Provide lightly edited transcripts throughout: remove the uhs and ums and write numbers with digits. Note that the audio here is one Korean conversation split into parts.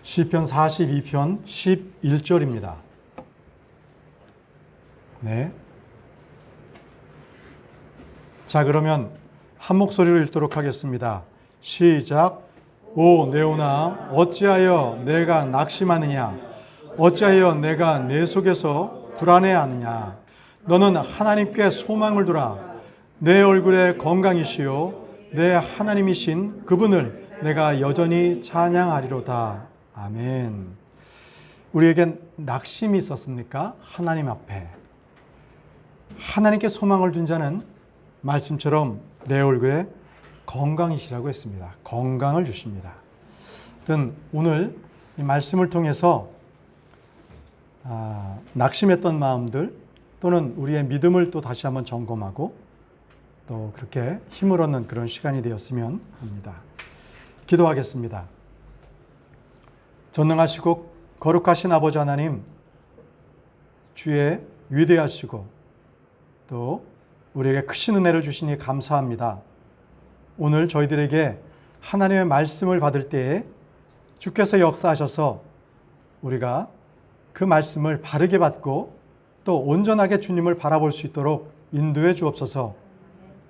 시편 42편 11절입니다. 네. 자, 그러면 한 목소리로 읽도록 하겠습니다. 시작. 오 네오나, 어찌하여 내가 낙심하느냐? 어찌하여 내가 내 속에서 불안해하느냐? 너는 하나님께 소망을 두라. 내 얼굴에 건강이시요 내 하나님이신 그분을 내가 여전히 찬양하리로다. 아멘. 우리에겐 낙심이 있었습니까? 하나님 앞에. 하나님께 소망을 둔 자는 말씀처럼 내 얼굴에 건강이시라고 했습니다. 건강을 주십니다. 하여튼 오늘 이 말씀을 통해서 낙심했던 마음들 또는 우리의 믿음을 또 다시 한번 점검하고 또 그렇게 힘을 얻는 그런 시간이 되었으면 합니다. 기도하겠습니다. 전능하시고 거룩하신 아버지 하나님, 주의 위대하시고 또 우리에게 크신 은혜를 주시니 감사합니다. 오늘 저희들에게 하나님의 말씀을 받을 때에 주께서 역사하셔서 우리가 그 말씀을 바르게 받고 또 온전하게 주님을 바라볼 수 있도록 인도해 주옵소서.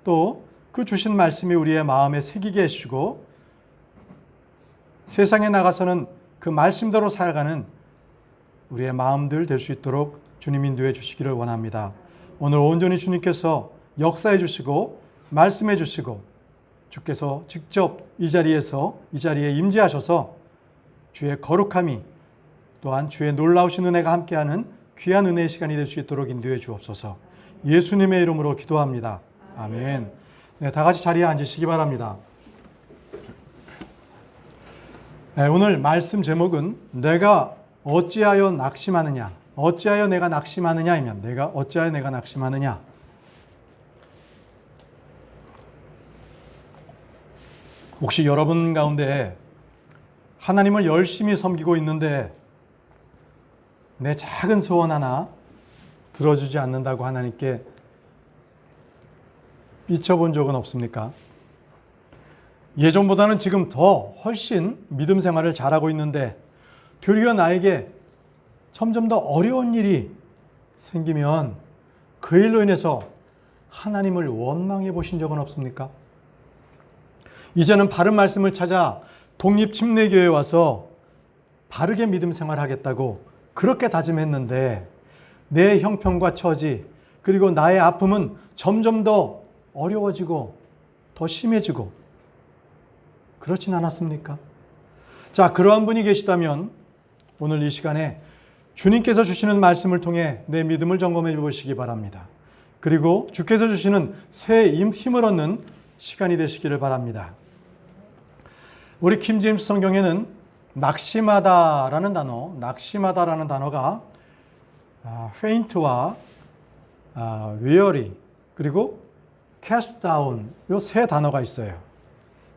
또 그 주신 말씀이 우리의 마음에 새기게 해주시고 세상에 나가서는 그 말씀대로 살아가는 우리의 마음들 될 수 있도록 주님 인도해 주시기를 원합니다. 오늘 온전히 주님께서 역사해 주시고 말씀해 주시고 주께서 직접 이 자리에 임재하셔서 주의 거룩함이 또한 주의 놀라우신 은혜가 함께하는 귀한 은혜의 시간이 될 수 있도록 인도해 주옵소서. 예수님의 이름으로 기도합니다. 아멘. 네, 다 같이 자리에 앉으시기 바랍니다. 네, 오늘 말씀 제목은 내가 어찌하여 낙심하느냐, 어찌하여 내가 낙심하느냐이면 내가 어찌하여 내가 낙심하느냐. 혹시 여러분 가운데 하나님을 열심히 섬기고 있는데 내 작은 소원 하나 들어주지 않는다고 하나님께 삐쳐본 적은 없습니까? 예전보다는 지금 더 훨씬 믿음 생활을 잘하고 있는데 도리어 나에게 점점 더 어려운 일이 생기면 그 일로 인해서 하나님을 원망해 보신 적은 없습니까? 이제는 바른 말씀을 찾아 독립침례교회에 와서 바르게 믿음 생활하겠다고 그렇게 다짐했는데 내 형편과 처지 그리고 나의 아픔은 점점 더 어려워지고 더 심해지고 그렇진 않았습니까? 자, 그러한 분이 계시다면 오늘 이 시간에 주님께서 주시는 말씀을 통해 내 믿음을 점검해 보시기 바랍니다. 그리고 주께서 주시는 새 힘을 얻는 시간이 되시기를 바랍니다. 우리 킹제임스 성경에는 낙심하다라는 단어가 faint와 weary 그리고 cast down 이 세 단어가 있어요.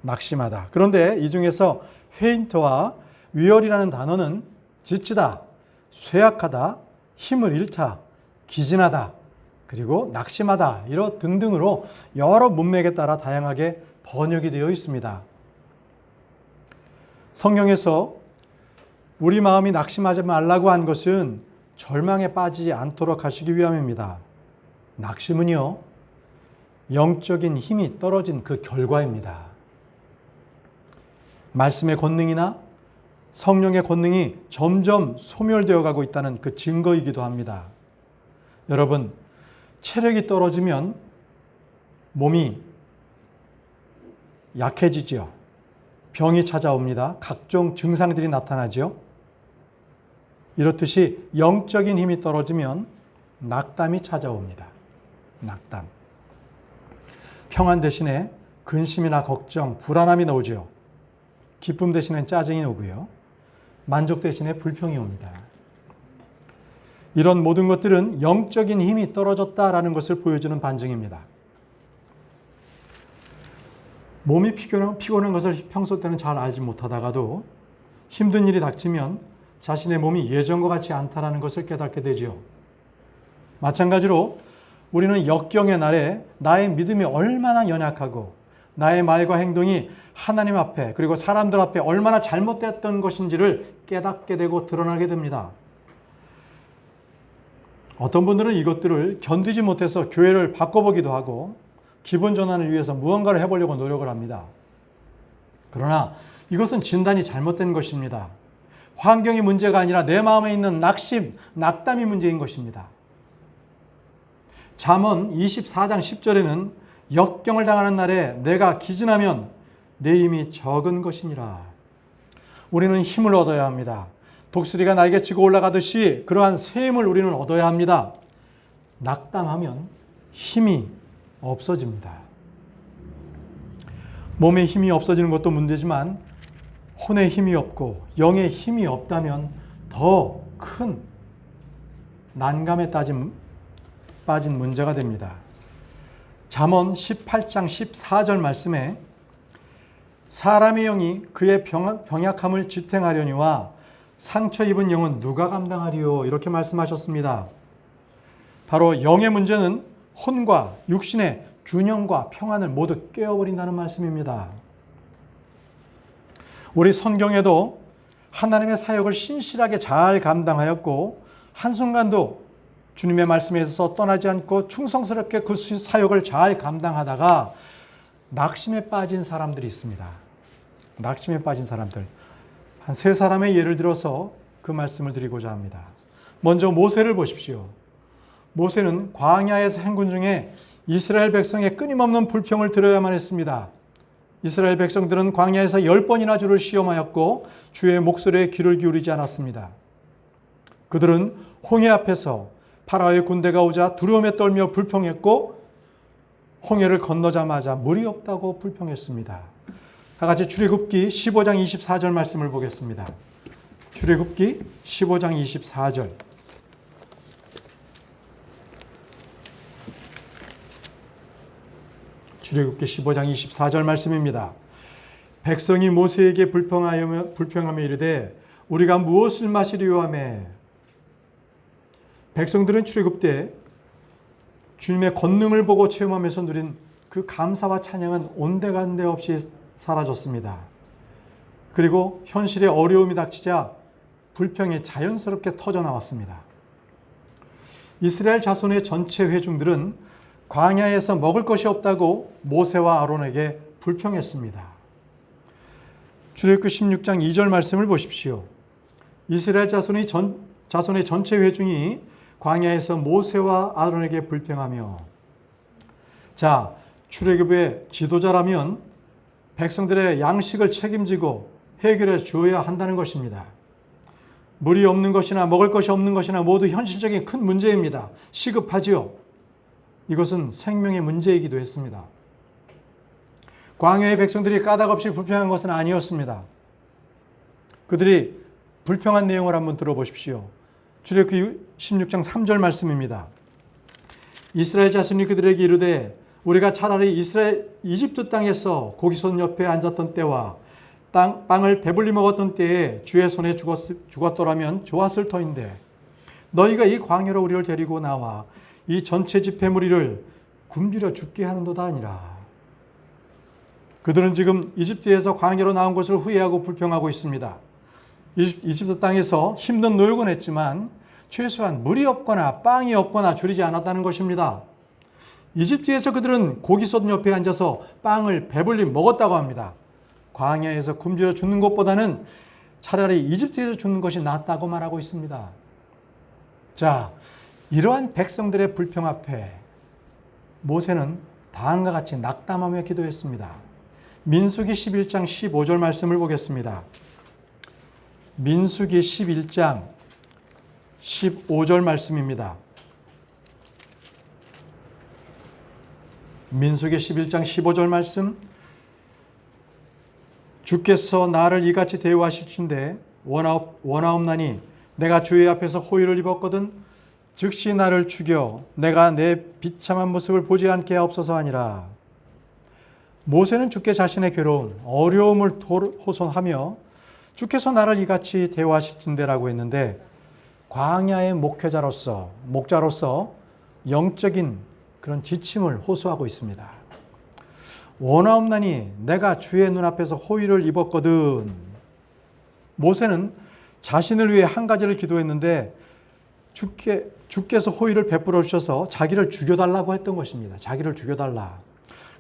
낙심하다. 그런데 이 중에서 faint와 weary라는 단어는 지치다, 쇠약하다, 힘을 잃다, 기진하다, 그리고 낙심하다 이런 등등으로 여러 문맥에 따라 다양하게 번역이 되어 있습니다. 성경에서 우리 마음이 낙심하지 말라고 한 것은 절망에 빠지지 않도록 하시기 위함입니다. 낙심은요, 영적인 힘이 떨어진 그 결과입니다. 말씀의 권능이나 성령의 권능이 점점 소멸되어 가고 있다는 그 증거이기도 합니다. 여러분, 체력이 떨어지면 몸이 약해지죠. 병이 찾아옵니다. 각종 증상들이 나타나죠. 이렇듯이 영적인 힘이 떨어지면 낙담이 찾아옵니다. 낙담. 평안 대신에 근심이나 걱정, 불안함이 나오죠. 기쁨 대신에 짜증이 오고요. 만족 대신에 불평이 옵니다. 이런 모든 것들은 영적인 힘이 떨어졌다라는 것을 보여주는 반증입니다. 몸이 피곤한 것을 평소 때는 잘 알지 못하다가도 힘든 일이 닥치면 자신의 몸이 예전과 같지 않다라는 것을 깨닫게 되죠. 마찬가지로 우리는 역경의 날에 나의 믿음이 얼마나 연약하고 나의 말과 행동이 하나님 앞에 그리고 사람들 앞에 얼마나 잘못됐던 것인지를 깨닫게 되고 드러나게 됩니다. 어떤 분들은 이것들을 견디지 못해서 교회를 바꿔보기도 하고 기분 전환을 위해서 무언가를 해보려고 노력을 합니다. 그러나 이것은 진단이 잘못된 것입니다. 환경이 문제가 아니라 내 마음에 있는 낙심, 낙담이 문제인 것입니다. 잠언 24장 10절에는 역경을 당하는 날에 내가 기진하면 내 힘이 적은 것이니라. 우리는 힘을 얻어야 합니다. 독수리가 날개치고 올라가듯이 그러한 새 힘을 우리는 얻어야 합니다. 낙담하면 힘이 없어집니다. 몸에 힘이 없어지는 것도 문제지만 혼의 힘이 없고 영의 힘이 없다면 더 큰 난감에 빠진 문제가 됩니다. 잠언 18장 14절 말씀에 사람의 영이 그의 병약함을 지탱하려니와 상처 입은 영은 누가 감당하리요? 이렇게 말씀하셨습니다. 바로 영의 문제는 혼과 육신의 균형과 평안을 모두 깨어버린다는 말씀입니다. 우리 성경에도 하나님의 사역을 신실하게 잘 감당하였고 한순간도 주님의 말씀에서 떠나지 않고 충성스럽게 그 사역을 잘 감당하다가 낙심에 빠진 사람들이 있습니다. 낙심에 빠진 사람들. 한 세 사람의 예를 들어서 그 말씀을 드리고자 합니다. 먼저 모세를 보십시오. 모세는 광야에서 행군 중에 이스라엘 백성의 끊임없는 불평을 들어야만 했습니다. 이스라엘 백성들은 광야에서 10번이나 주를 시험하였고 주의 목소리에 귀를 기울이지 않았습니다. 그들은 홍해 앞에서 파라오의 군대가 오자 두려움에 떨며 불평했고 홍해를 건너자마자 물이 없다고 불평했습니다. 다 같이 출애굽기 15장 24절 말씀을 보겠습니다. 출애굽기 15장 24절. 출애굽기 15장 24절 말씀입니다. 백성이 모세에게 불평하며 이르되 우리가 무엇을 마시리요 하매. 백성들은 출애굽 때 주님의 권능을 보고 체험하면서 누린 그 감사와 찬양은 온데간데 없이 사라졌습니다. 그리고 현실의 어려움이 닥치자 불평이 자연스럽게 터져나왔습니다. 이스라엘 자손의 전체 회중들은 광야에서 먹을 것이 없다고 모세와 아론에게 불평했습니다. 출애굽기 16장 2절 말씀을 보십시오. 이스라엘 자손의 전체 회중이 광야에서 모세와 아론에게 불평하며. 자, 출애굽의 지도자라면 백성들의 양식을 책임지고 해결해 주어야 한다는 것입니다. 물이 없는 것이나 먹을 것이 없는 것이나 모두 현실적인 큰 문제입니다. 시급하지요. 이것은 생명의 문제이기도 했습니다. 광야의 백성들이 까닭없이 불평한 것은 아니었습니다. 그들이 불평한 내용을 한번 들어보십시오. 출애굽기 16장 3절 말씀입니다. 이스라엘 자손이 그들에게 이르되 우리가 차라리 이집트 땅에서 고기손 옆에 앉았던 때와 빵을 배불리 먹었던 때에 주의 손에 죽었더라면 좋았을 터인데 너희가 이 광야로 우리를 데리고 나와 이 전체 집회 무리를 굶주려 죽게 하는도다 아니라. 그들은 지금 이집트에서 광야로 나온 것을 후회하고 불평하고 있습니다. 이집트 땅에서 힘든 노역은 했지만 최소한 물이 없거나 빵이 없거나 줄이지 않았다는 것입니다. 이집트에서 그들은 고기솥 옆에 앉아서 빵을 배불리 먹었다고 합니다. 광야에서 굶주려 죽는 것보다는 차라리 이집트에서 죽는 것이 낫다고 말하고 있습니다. 자, 이러한 백성들의 불평 앞에 모세는 다음과 같이 낙담하며 기도했습니다. 민수기 11장 15절 말씀을 보겠습니다. 민수기 11장 15절 말씀입니다. 민수기 11장 15절 말씀. 주께서 나를 이같이 대우하실진대 원하옵나니 내가 주의 앞에서 호의를 입었거든 즉시 나를 죽여 내가 내 비참한 모습을 보지 않게 하옵소서 하니라. 모세는 주께 자신의 괴로움, 어려움을 호소하며 주께서 나를 이같이 대우하실진대라고 했는데 광야의 목자로서 영적인 그런 지침을 호소하고 있습니다. 원하옵나니 내가 주의 눈앞에서 호의를 입었거든. 모세는 자신을 위해 한 가지를 기도했는데 주께서 호의를 베풀어 주셔서 자기를 죽여달라고 했던 것입니다. 자기를 죽여달라.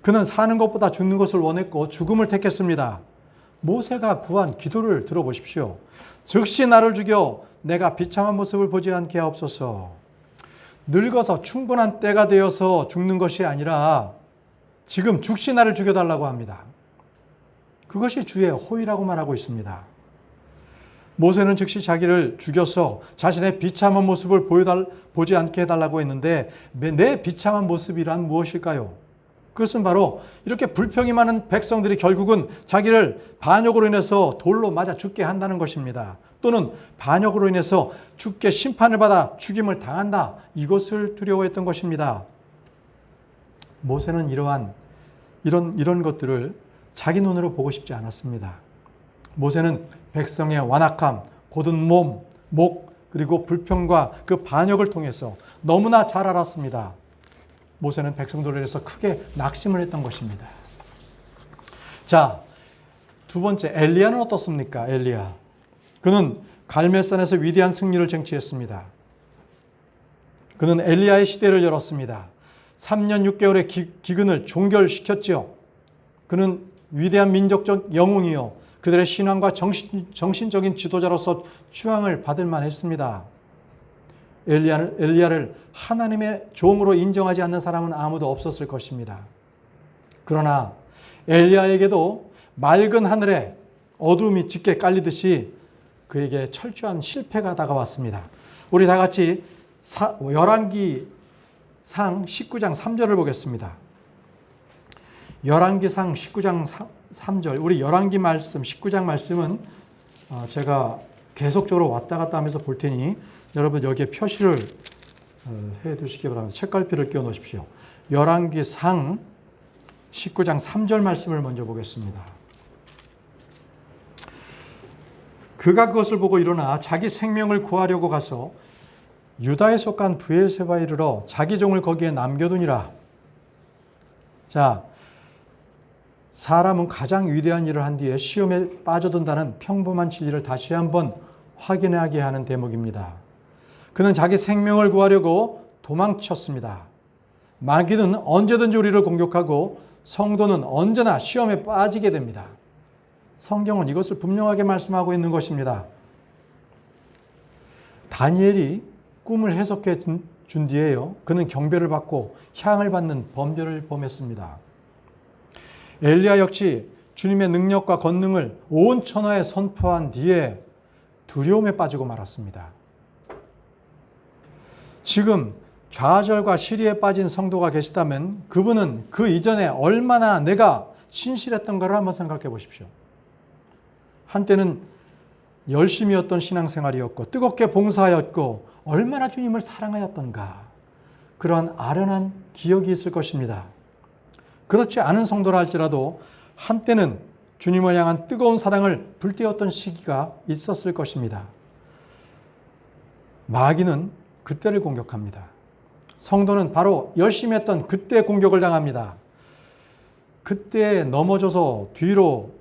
그는 사는 것보다 죽는 것을 원했고 죽음을 택했습니다. 모세가 구한 기도를 들어보십시오. 즉시 나를 죽여 내가 비참한 모습을 보지 않게 하옵소서. 늙어서 충분한 때가 되어서 죽는 것이 아니라 지금 즉시 나를 죽여달라고 합니다. 그것이 주의 호의라고 말하고 있습니다. 모세는 즉시 자기를 죽여서 자신의 비참한 모습을 보지 않게 해달라고 했는데 내 비참한 모습이란 무엇일까요? 그것은 바로 이렇게 불평이 많은 백성들이 결국은 자기를 반역으로 인해서 돌로 맞아 죽게 한다는 것입니다. 또는 반역으로 인해서 죽게 심판을 받아 죽임을 당한다. 이것을 두려워했던 것입니다. 모세는 이런 것들을 자기 눈으로 보고 싶지 않았습니다. 모세는 백성의 완악함, 곧은 몸, 목, 그리고 불평과 그 반역을 통해서 너무나 잘 알았습니다. 모세는 백성들을 위해서 크게 낙심을 했던 것입니다. 자, 두 번째, 엘리야는 어떻습니까? 엘리야. 그는 갈멜산에서 위대한 승리를 쟁취했습니다. 그는 엘리야의 시대를 열었습니다. 3년 6개월의 기근을 종결시켰지요. 그는 위대한 민족적 영웅이요. 그들의 신앙과 정신적인 지도자로서 추앙을 받을 만했습니다. 엘리야를 하나님의 종으로 인정하지 않는 사람은 아무도 없었을 것입니다. 그러나 엘리야에게도 맑은 하늘에 어둠이 짙게 깔리듯이 그에게 철저한 실패가 다가왔습니다. 우리 다 같이 열왕기상 19장 3절을 보겠습니다. 열왕기상 19장 3절, 우리 열왕기 말씀 19장 말씀은 제가 계속적으로 왔다 갔다 하면서 볼 테니 여러분 여기에 표시를 해 두시기 바랍니다. 책갈피를 끼워 놓으십시오. 열왕기상 19장 3절 말씀을 먼저 보겠습니다. 그가 그것을 보고 일어나 자기 생명을 구하려고 가서 유다에 속한 브엘세바에 이르러 자기 종을 거기에 남겨두니라. 자, 사람은 가장 위대한 일을 한 뒤에 시험에 빠져든다는 평범한 진리를 다시 한번 확인하게 하는 대목입니다. 그는 자기 생명을 구하려고 도망쳤습니다. 마귀는 언제든지 우리를 공격하고 성도는 언제나 시험에 빠지게 됩니다. 성경은 이것을 분명하게 말씀하고 있는 것입니다. 다니엘이 꿈을 해석해 준 뒤에요. 그는 경배를 받고 향을 받는 범죄를 범했습니다. 엘리야 역시 주님의 능력과 권능을 온 천하에 선포한 뒤에 두려움에 빠지고 말았습니다. 지금 좌절과 시리에 빠진 성도가 계시다면 그분은 그 이전에 얼마나 내가 신실했던가를 한번 생각해 보십시오. 한때는 열심이었던 신앙생활이었고 뜨겁게 봉사하였고 얼마나 주님을 사랑하였던가, 그런 아련한 기억이 있을 것입니다. 그렇지 않은 성도라 할지라도 한때는 주님을 향한 뜨거운 사랑을 불태웠던 시기가 있었을 것입니다. 마귀는 그때를 공격합니다. 성도는 바로 열심히 했던 그때 공격을 당합니다. 그때 넘어져서 뒤로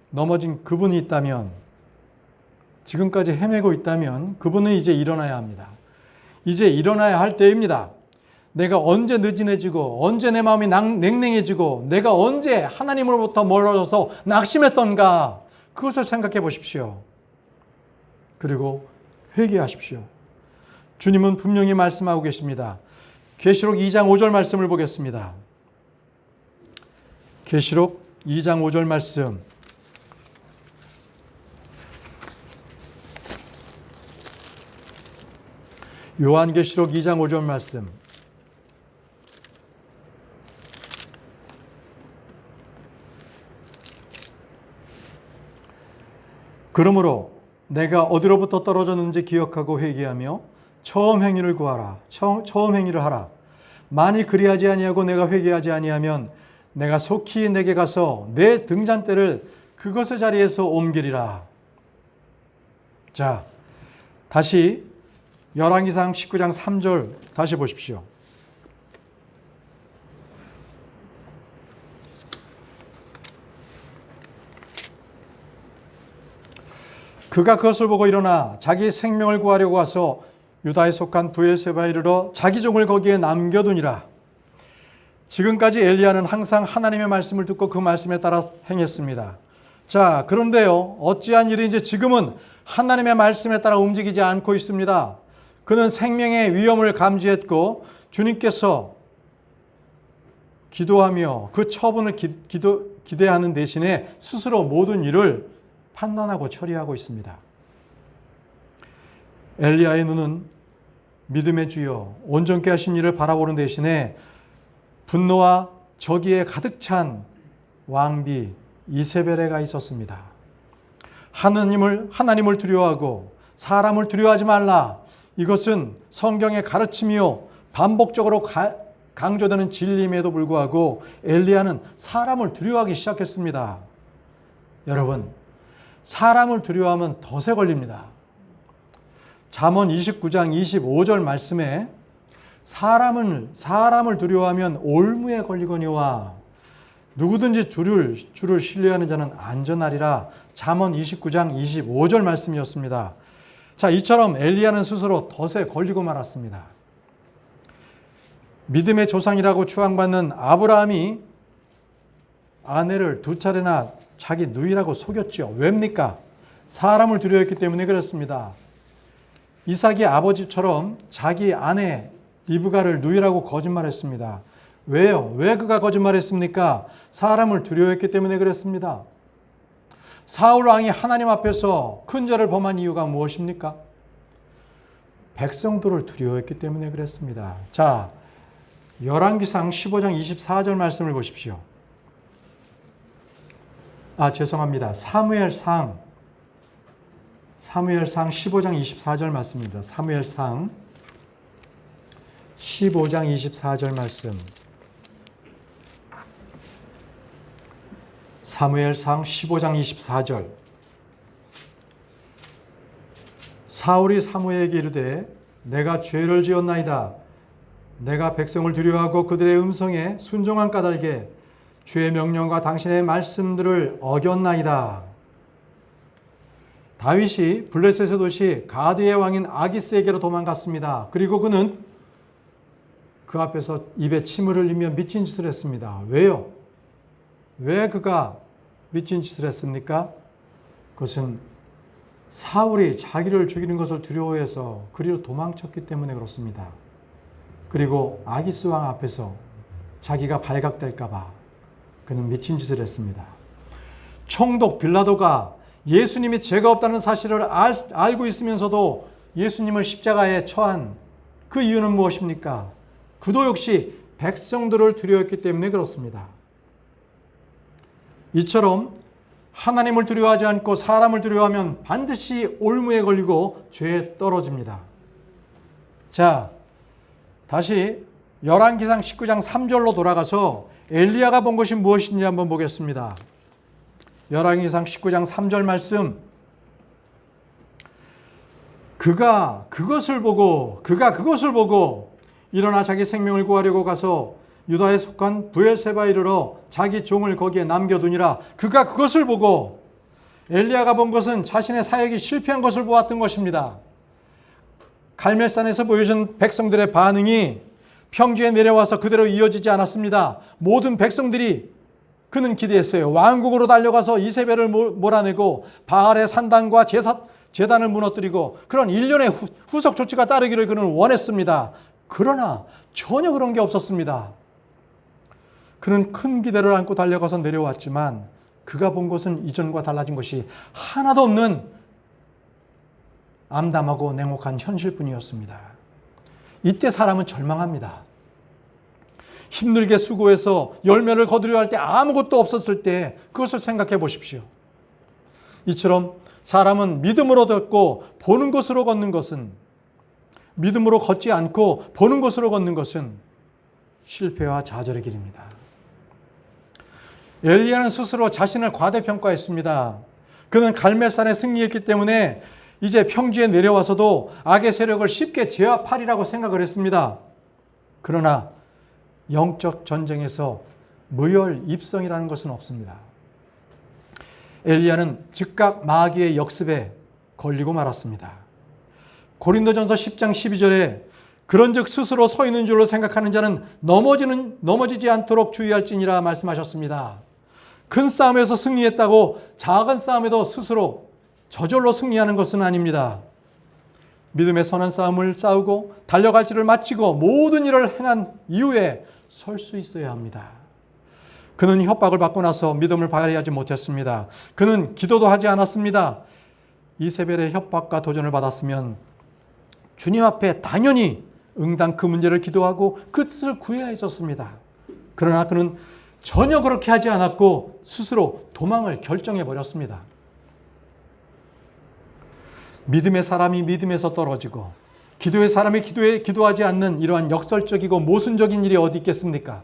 넘어진 그분이 있다면, 지금까지 헤매고 있다면 그분은 이제 일어나야 합니다. 이제 일어나야 할 때입니다. 내가 언제 느슨해지고 언제 내 마음이 냉랭해지고 내가 언제 하나님으로부터 멀어져서 낙심했던가, 그것을 생각해 보십시오. 그리고 회개하십시오. 주님은 분명히 말씀하고 계십니다. 계시록 2장 5절 말씀을 보겠습니다. 계시록 2장 5절 말씀. 요한계시록 2장 5절 말씀. 그러므로 내가 어디로부터 떨어졌는지 기억하고 회개하며 처음 행위를 구하라. 처음 행위를 하라. 만일 그리하지 아니하고 내가 회개하지 아니하면 내가 속히 내게 가서 내 등잔대를 그것의 자리에서 옮기리라. 자, 다시 열왕기상 19장 3절 다시 보십시오. 그가 그것을 보고 일어나 자기 생명을 구하려고 와서 유다에 속한 브엘세바에 이르러 자기 종을 거기에 남겨두니라. 지금까지 엘리야는 항상 하나님의 말씀을 듣고 그 말씀에 따라 행했습니다. 자, 그런데요, 어찌한 일인지 지금은 하나님의 말씀에 따라 움직이지 않고 있습니다. 그는 생명의 위험을 감지했고 주님께서 기도하며 그 처분을 기대하는 대신에 스스로 모든 일을 판단하고 처리하고 있습니다. 엘리야의 눈은 믿음의 주여 온전케 하신 이를 바라보는 대신에 분노와 적의에 가득 찬 왕비 이세벨에가 있었습니다. 하나님을 두려워하고 사람을 두려워하지 말라. 이것은 성경의 가르침이요 반복적으로 강조되는 진리임에도 불구하고 엘리야는 사람을 두려워하기 시작했습니다. 여러분, 사람을 두려워하면 덫에 걸립니다. 잠언 29장 25절 말씀에 사람을 두려워하면 올무에 걸리거니와 누구든지 주를 신뢰하는 자는 안전하리라. 잠언 29장 25절 말씀이었습니다. 자, 이처럼 엘리야는 스스로 덫에 걸리고 말았습니다. 믿음의 조상이라고 추앙받는 아브라함이 아내를 2차례나 자기 누이라고 속였죠. 왜입니까? 사람을 두려워했기 때문에 그렇습니다. 이삭이 아버지처럼 자기 아내 리브가를 누이라고 거짓말했습니다. 왜요? 왜 그가 거짓말했습니까? 사람을 두려워했기 때문에 그랬습니다. 사울 왕이 하나님 앞에서 큰 죄를 범한 이유가 무엇입니까? 백성들을 두려워했기 때문에 그랬습니다. 자, 열왕기상 15장 24절 말씀을 보십시오. 죄송합니다. 사무엘상 15장 24절 말씀입니다. 사무엘상 15장 24절 말씀. 사무엘상 15장 24절. 사울이 사무엘에게 이르되 내가 죄를 지었나이다. 내가 백성을 두려워하고 그들의 음성에 순종한 까닭에 주의 명령과 당신의 말씀들을 어겼나이다. 다윗이 블레셋의 도시 가드의 왕인 아기스에게로 도망갔습니다. 그리고 그는 그 앞에서 입에 침을 흘리며 미친 짓을 했습니다. 왜요? 왜 그가 미친 짓을 했습니까? 그것은 사울이 자기를 죽이는 것을 두려워해서 그리로 도망쳤기 때문에 그렇습니다. 그리고 아기스 왕 앞에서 자기가 발각될까 봐 그는 미친 짓을 했습니다. 총독 빌라도가 예수님이 죄가 없다는 사실을 알고 있으면서도 예수님을 십자가에 처한 그 이유는 무엇입니까? 그도 역시 백성들을 두려워했기 때문에 그렇습니다. 이처럼 하나님을 두려워하지 않고 사람을 두려워하면 반드시 올무에 걸리고 죄에 떨어집니다. 자, 다시 열왕기상 19장 3절로 돌아가서 엘리야가 본 것이 무엇인지 한번 보겠습니다. 열왕기상 19장 3절 말씀. 그가 그것을 보고 일어나 자기 생명을 구하려고 가서 유다에 속한 브엘세바에 이르러 자기 종을 거기에 남겨두니라. 그가 그것을 보고, 엘리야가 본 것은 자신의 사역이 실패한 것을 보았던 것입니다. 갈멜산에서 보여준 백성들의 반응이 평지에 내려와서 그대로 이어지지 않았습니다. 모든 백성들이 그는 기대했어요. 왕국으로 달려가서 이세벨을 몰아내고 바알의 산당과 제단을 무너뜨리고 그런 일련의 후속 조치가 따르기를 그는 원했습니다. 그러나 전혀 그런 게 없었습니다. 그는 큰 기대를 안고 달려가서 내려왔지만 그가 본 것은 이전과 달라진 것이 하나도 없는 암담하고 냉혹한 현실뿐이었습니다. 이때 사람은 절망합니다. 힘들게 수고해서 열매를 거두려 할 때 아무것도 없었을 때 그것을 생각해 보십시오. 이처럼 사람은 믿음으로 듣고 보는 것으로 걷는 것은, 믿음으로 걷지 않고 보는 것으로 걷는 것은 실패와 좌절의 길입니다. 엘리야는 스스로 자신을 과대평가했습니다. 그는 갈멜산에 승리했기 때문에 이제 평지에 내려와서도 악의 세력을 쉽게 제압하리라고 생각을 했습니다. 그러나 영적 전쟁에서 무혈입성이라는 것은 없습니다. 엘리야는 즉각 마귀의 역습에 걸리고 말았습니다. 고린도전서 10장 12절에 그런즉 스스로 서 있는 줄로 생각하는 자는 넘어지지 않도록 주의할지니라 말씀하셨습니다. 큰 싸움에서 승리했다고 작은 싸움에도 스스로 저절로 승리하는 것은 아닙니다. 믿음의 선한 싸움을 싸우고 달려갈 길을 마치고 모든 일을 행한 이후에 설 수 있어야 합니다. 그는 협박을 받고 나서 믿음을 발휘하지 못했습니다. 그는 기도도 하지 않았습니다. 이세벨의 협박과 도전을 받았으면 주님 앞에 당연히 응당 그 문제를 기도하고 그 뜻을 구해야 했었습니다. 그러나 그는 전혀 그렇게 하지 않았고 스스로 도망을 결정해 버렸습니다. 믿음의 사람이 믿음에서 떨어지고 기도의 사람이 기도하지 않는 이러한 역설적이고 모순적인 일이 어디 있겠습니까?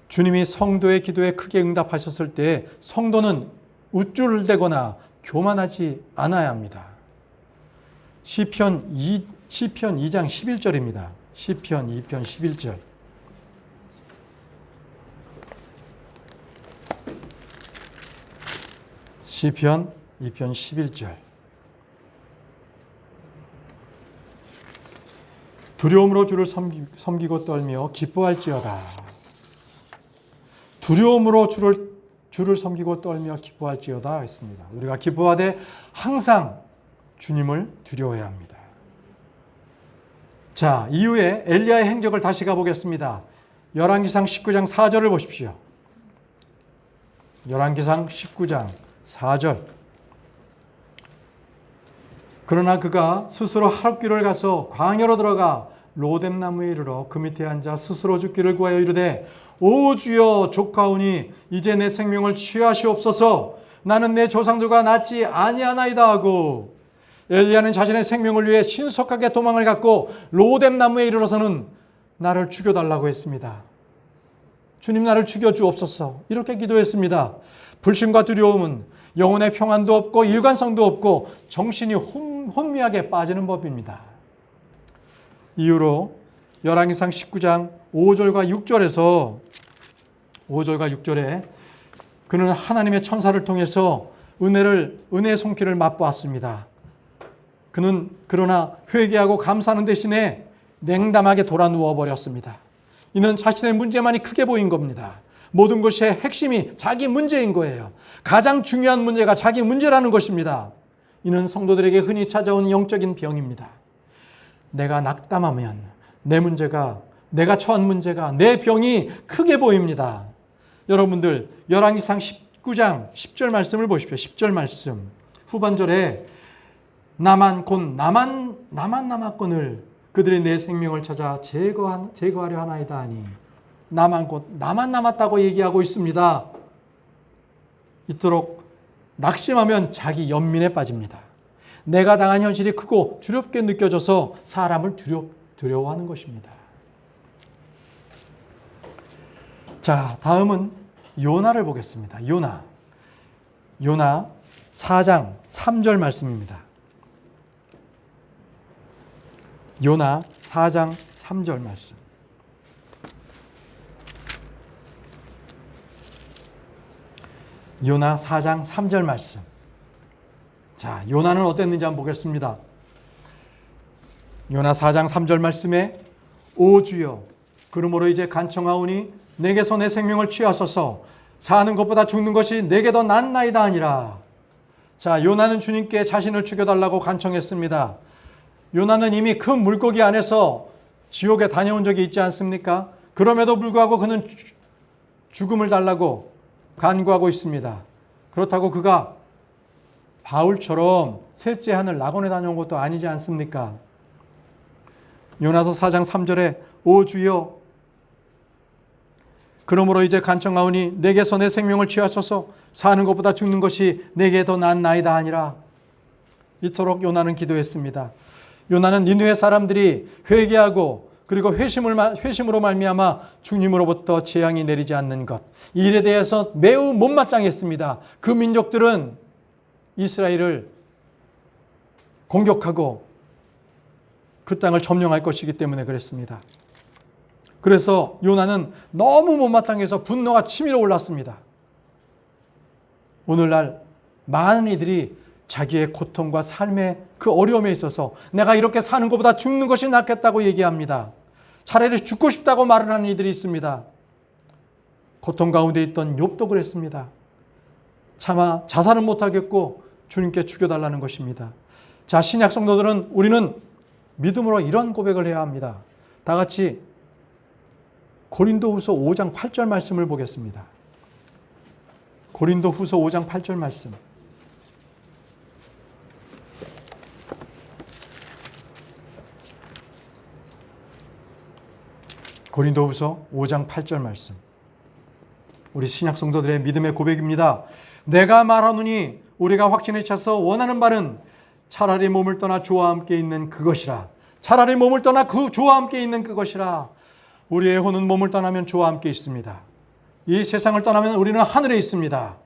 주님이 성도의 기도에 크게 응답하셨을 때 성도는 우쭐대거나 교만하지 않아야 합니다. 시편 2장 11절입니다. 시편 2편 11절. 시편 2편 11절. 두려움으로 주를 섬기고 떨며 기뻐할지어다. 두려움으로 주를 섬기고 떨며 기뻐할지어다 했습니다. 우리가 기뻐하되 항상 주님을 두려워해야 합니다. 자, 이후에 엘리야의 행적을 다시 가보겠습니다. 열왕기상 19장 4절을 보십시오. 열왕기상 19장 4절. 그러나 그가 스스로 하룻길을 가서 광야로 들어가 로뎀나무에 이르러 그 밑에 앉아 스스로 죽기를 구하여 이르되 오 주여 족하오니 이제 내 생명을 취하시옵소서. 나는 내 조상들과 낫지 아니하나이다 하고 엘리야는 자신의 생명을 위해 신속하게 도망을 갖고 로뎀나무에 이르러서는 나를 죽여달라고 했습니다. 주님 나를 죽여주옵소서. 이렇게 기도했습니다. 불신과 두려움은 영혼의 평안도 없고 일관성도 없고 정신이 혼미하게 빠지는 법입니다. 이후로 열왕기상 19장 5절과 6절에 그는 하나님의 천사를 통해서 은혜의 손길을 맛보았습니다. 그는 그러나 회개하고 감사하는 대신에 냉담하게 돌아 누워버렸습니다. 이는 자신의 문제만이 크게 보인 겁니다. 모든 것의 핵심이 자기 문제인 거예요. 가장 중요한 문제가 자기 문제라는 것입니다. 이는 성도들에게 흔히 찾아오는 영적인 병입니다. 내가 낙담하면 내가 처한 문제가 내 병이 크게 보입니다. 여러분들 열왕기상 19장 10절 말씀을 보십시오. 10절 말씀 후반절에 나만 남았건을 그들이 내 생명을 찾아 제거하려 하나이다 하니 나만 남았다고 얘기하고 있습니다. 이토록 낙심하면 자기 연민에 빠집니다. 내가 당한 현실이 크고 두렵게 느껴져서 사람을 두려워하는 것입니다. 자, 다음은 요나를 보겠습니다. 요나 4장 3절 말씀입니다. 요나 4장 3절 말씀. 요나 4장 3절 말씀. 자, 요나는 어땠는지 한번 보겠습니다. 요나 4장 3절 말씀에 오 주여 그러므로 이제 간청하오니 내게서 내 생명을 취하소서. 사는 것보다 죽는 것이 내게 더 낫나이다 하니라. 자, 요나는 주님께 자신을 죽여달라고 간청했습니다. 요나는 이미 큰 물고기 안에서 지옥에 다녀온 적이 있지 않습니까? 그럼에도 불구하고 그는 죽음을 달라고 간구하고 있습니다. 그렇다고 그가 바울처럼 셋째 하늘 낙원에 다녀온 것도 아니지 않습니까? 요나서 4장 3절에 오 주여 그러므로 이제 간청하오니 내게서 내 생명을 취하소서. 사는 것보다 죽는 것이 내게 더 낫나이다 하니라. 이토록 요나는 기도했습니다. 요나는 니느웨 사람들이 회개하고 그리고 회심으로 말미암아 주님으로부터 재앙이 내리지 않는 것, 이 일에 대해서 매우 못마땅했습니다. 그 민족들은 이스라엘을 공격하고 그 땅을 점령할 것이기 때문에 그랬습니다. 그래서 요나는 너무 못마땅해서 분노가 치밀어 올랐습니다. 오늘날 많은 이들이 자기의 고통과 삶의 그 어려움에 있어서 내가 이렇게 사는 것보다 죽는 것이 낫겠다고 얘기합니다. 차라리 죽고 싶다고 말을 하는 이들이 있습니다. 고통 가운데 있던 욥도 그랬습니다. 차마 자살은 못하겠고 주님께 죽여달라는 것입니다. 자, 신약 성도들은 우리는 믿음으로 이런 고백을 해야 합니다. 다 같이 고린도후서 5장 8절 말씀을 보겠습니다. 고린도후서 5장 8절 말씀. 고린도후서 5장 8절 말씀. 우리 신약 성도들의 믿음의 고백입니다. 내가 말하노니 우리가 확신에 차서 원하는 바는 차라리 몸을 떠나 주와 함께 있는 그것이라. 차라리 몸을 떠나 그 주와 함께 있는 그것이라. 우리의 혼은 몸을 떠나면 주와 함께 있습니다. 이 세상을 떠나면 우리는 하늘에 있습니다.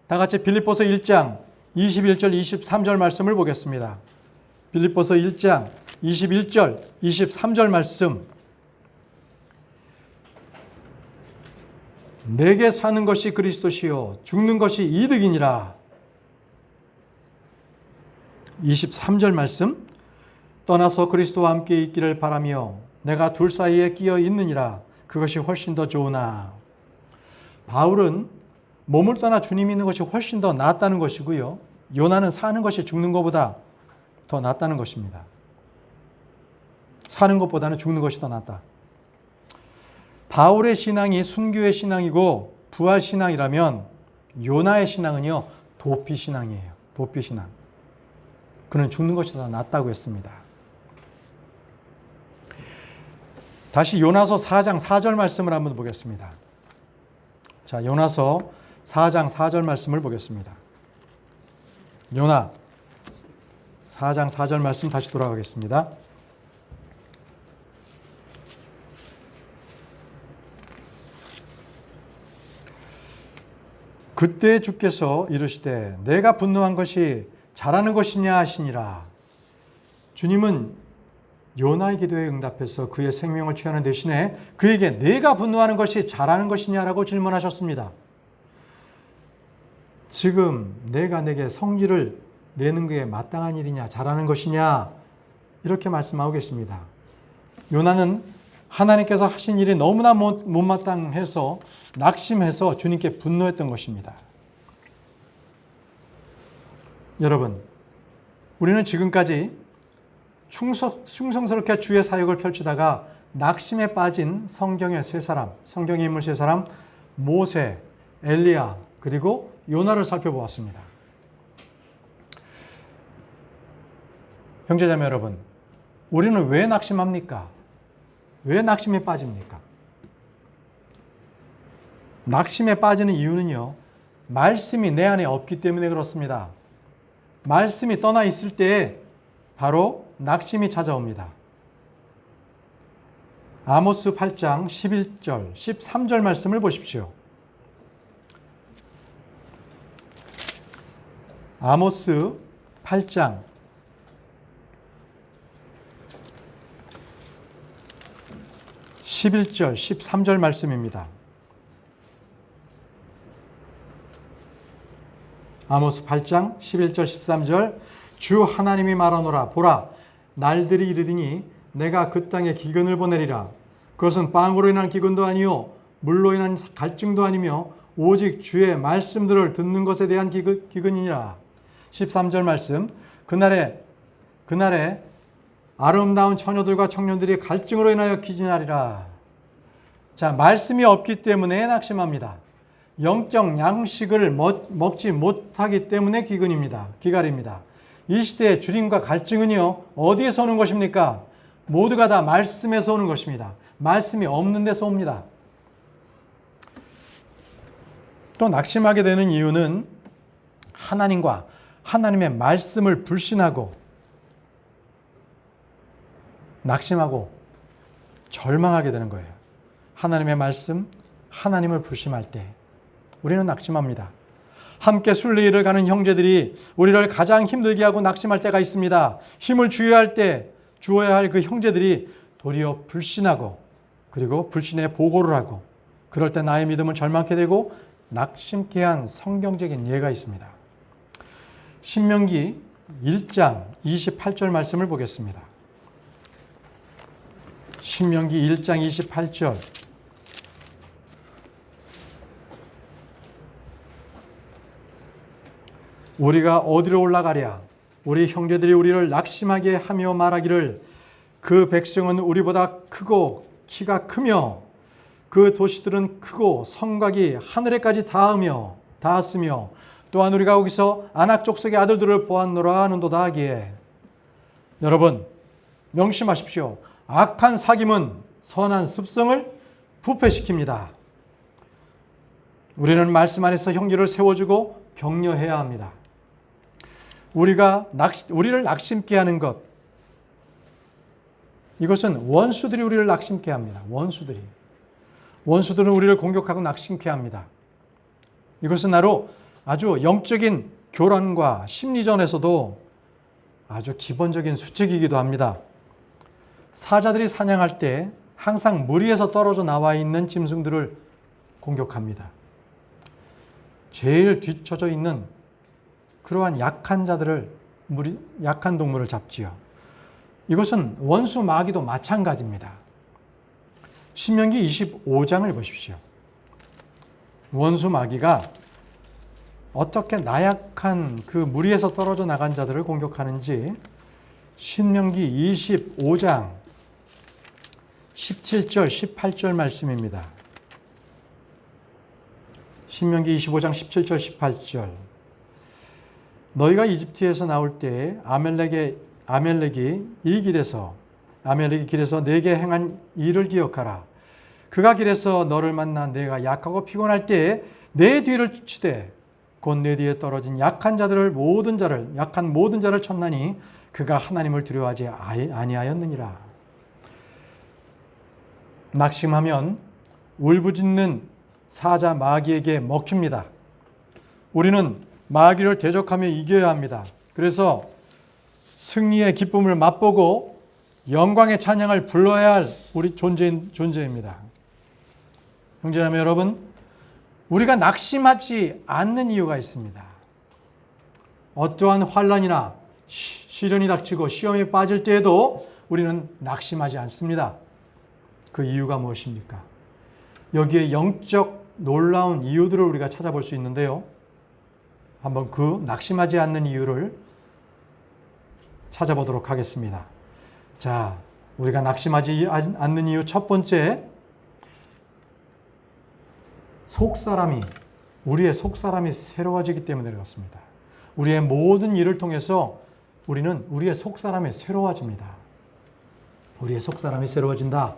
다 같이 빌립보서 1장 21절 23절 말씀을 보겠습니다. 빌립보서 1장 21절 23절 말씀. 내게 사는 것이 그리스도시요 죽는 것이 이득이니라. 23절 말씀. 떠나서 그리스도와 함께 있기를 바라며 내가 둘 사이에 끼어 있느니라. 그것이 훨씬 더 좋으나. 바울은 몸을 떠나 주님 있는 것이 훨씬 더 낫다는 것이고요. 요나는 사는 것이 죽는 것보다 더 낫다는 것입니다. 사는 것보다는 죽는 것이 더 낫다. 바울의 신앙이 순교의 신앙이고 부활 신앙이라면 요나의 신앙은요, 도피 신앙이에요. 도피 신앙. 그는 죽는 것이 더 낫다고 했습니다. 다시 요나서 4장 4절 말씀을 한번 보겠습니다. 자, 요나서 4장 4절 말씀을 보겠습니다. 요나 4장 4절 말씀 다시 돌아가겠습니다. 그때 주께서 이르시되 내가 분노한 것이 잘하는 것이냐 하시니라. 주님은 요나의 기도에 응답해서 그의 생명을 취하는 대신에 그에게 내가 분노하는 것이 잘하는 것이냐라고 질문하셨습니다. 지금 내가 내게 성질을 내는 게 마땅한 일이냐, 잘하는 것이냐, 이렇게 말씀하고 계십니다. 요나는 하나님께서 하신 일이 너무나 못마땅해서 낙심해서 주님께 분노했던 것입니다. 여러분, 우리는 지금까지 충성스럽게 주의 사역을 펼치다가 낙심에 빠진 성경의 세 사람, 성경의 인물 세 사람, 모세, 엘리야, 그리고 요나를 살펴보았습니다. 형제자매 여러분, 우리는 왜 낙심합니까? 왜 낙심에 빠집니까? 낙심에 빠지는 이유는요, 말씀이 내 안에 없기 때문에 그렇습니다. 말씀이 떠나 있을 때에 바로 낙심이 찾아옵니다. 아모스 8장 11절, 13절 말씀을 보십시오. 아모스 8장 11절, 13절 말씀입니다. 아모스 8장 11절, 13절. 주 하나님이 말하노라. 보라, 날들이 이르리니 내가 그 땅에 기근을 보내리라. 그것은 빵으로 인한 기근도 아니요 물로 인한 갈증도 아니며 오직 주의 말씀들을 듣는 것에 대한 기근이니라. 13절 말씀. 그날에 아름다운 처녀들과 청년들이 갈증으로 인하여 기진하리라. 자, 말씀이 없기 때문에 낙심합니다. 영적 양식을 먹지 못하기 때문에 기갈입니다. 이 시대의 주림과 갈증은요, 어디에서 오는 것입니까? 모두가 다 말씀에서 오는 것입니다. 말씀이 없는 데서 옵니다. 또 낙심하게 되는 이유는 하나님과 하나님의 말씀을 불신하고 낙심하고 절망하게 되는 거예요. 하나님의 말씀, 하나님을 불신할 때 우리는 낙심합니다. 함께 순례일을 가는 형제들이 우리를 가장 힘들게 하고 낙심할 때가 있습니다. 힘을 주어야 할 그 형제들이 도리어 불신하고 그리고 불신에 보고를 하고 그럴 때 나의 믿음은 절망케 되고 낙심케 한 성경적인 예가 있습니다. 신명기 1장 28절 말씀을 보겠습니다. 신명기 1장 28절. 우리가 어디로 올라가랴? 우리 형제들이 우리를 낙심하게 하며 말하기를 그 백성은 우리보다 크고 키가 크며 그 도시들은 크고 성곽이 하늘에까지 닿았으며 또한 우리가 거기서 아낙 족속의 아들들을 보았노라 하는도다 하기에. 여러분 명심하십시오. 악한 사귐은 선한 습성을 부패시킵니다. 우리는 말씀 안에서 형제를 세워주고 격려해야 합니다. 우리를 낙심케 하는 것, 이것은 원수들이 우리를 낙심케 합니다. 원수들은 우리를 공격하고 낙심케 합니다. 이것은 아주 영적인 교란과 심리전에서도 아주 기본적인 수칙이기도 합니다. 사자들이 사냥할 때 항상 무리에서 떨어져 나와 있는 짐승들을 공격합니다. 제일 뒤처져 있는 그러한 약한 동물을 잡지요. 이것은 원수 마귀도 마찬가지입니다. 신명기 25장을 보십시오. 원수 마귀가 어떻게 나약한 그 무리에서 떨어져 나간 자들을 공격하는지 신명기 25장 17절, 18절 말씀입니다. 신명기 25장 17절, 18절. 너희가 이집트에서 나올 때 아멜렉이 길에서 내게 행한 일을 기억하라. 그가 길에서 너를 만나 내가 약하고 피곤할 때에 내 뒤를 치되 곧 내 뒤에 떨어진 약한 모든 자를 쳤나니 그가 하나님을 두려워하지 아니하였느니라. 낙심하면 울부짖는 사자 마귀에게 먹힙니다. 우리는 마귀를 대적하며 이겨야 합니다. 그래서 승리의 기쁨을 맛보고 영광의 찬양을 불러야 할 우리 존재입니다. 형제자매 여러분, 우리가 낙심하지 않는 이유가 있습니다. 어떠한 환난이나 시련이 닥치고 시험에 빠질 때에도 우리는 낙심하지 않습니다. 그 이유가 무엇입니까? 여기에 영적 놀라운 이유들을 우리가 찾아볼 수 있는데요. 한번 그 낙심하지 않는 이유를 찾아보도록 하겠습니다. 자, 우리가 낙심하지 않는 이유 첫 번째, 우리의 속사람이 새로워지기 때문에 그렇습니다. 우리의 모든 일을 통해서 우리의 속사람이 새로워집니다. 우리의 속사람이 새로워진다.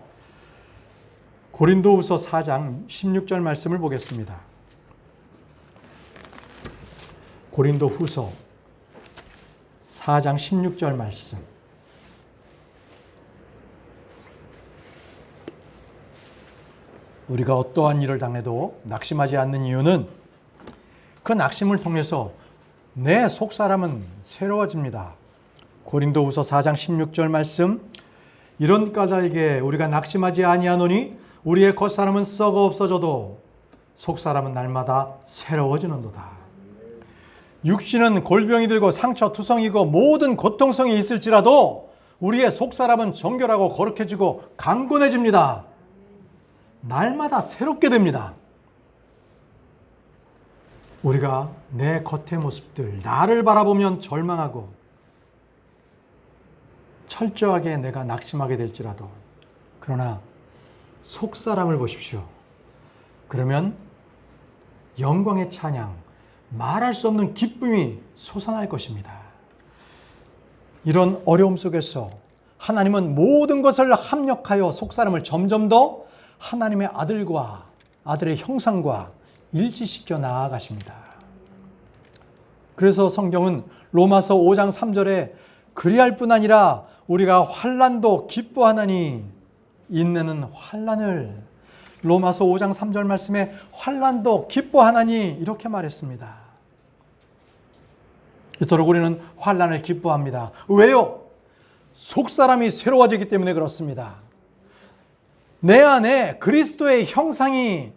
고린도후서 4장 16절 말씀을 보겠습니다. 고린도후서 4장 16절 말씀. 우리가 어떠한 일을 당해도 낙심하지 않는 이유는 그 낙심을 통해서 내 속사람은 새로워집니다. 고린도후서 4장 16절 말씀. 이런 까닭에 우리가 낙심하지 아니하노니 우리의 겉사람은 썩어 없어져도 속사람은 날마다 새로워지는도다. 육신은 골병이 들고 상처 투성이고 모든 고통성이 있을지라도 우리의 속사람은 정결하고 거룩해지고 강건해집니다. 날마다 새롭게 됩니다. 우리가 내 겉의 모습들, 나를 바라보면 절망하고 철저하게 내가 낙심하게 될지라도, 그러나 속사람을 보십시오. 그러면 영광의 찬양, 말할 수 없는 기쁨이 솟아날 것입니다. 이런 어려움 속에서 하나님은 모든 것을 합력하여 속사람을 점점 더 하나님의 아들의 형상과 일치시켜 나아가십니다. 그래서 성경은 로마서 5장 3절에 그리할 뿐 아니라 우리가 환난도 기뻐하나니 인내는 환난을, 로마서 5장 3절 말씀에 환난도 기뻐하나니 이렇게 말했습니다. 이토록 우리는 환난을 기뻐합니다. 왜요? 속사람이 새로워지기 때문에 그렇습니다. 내 안에 그리스도의 형상이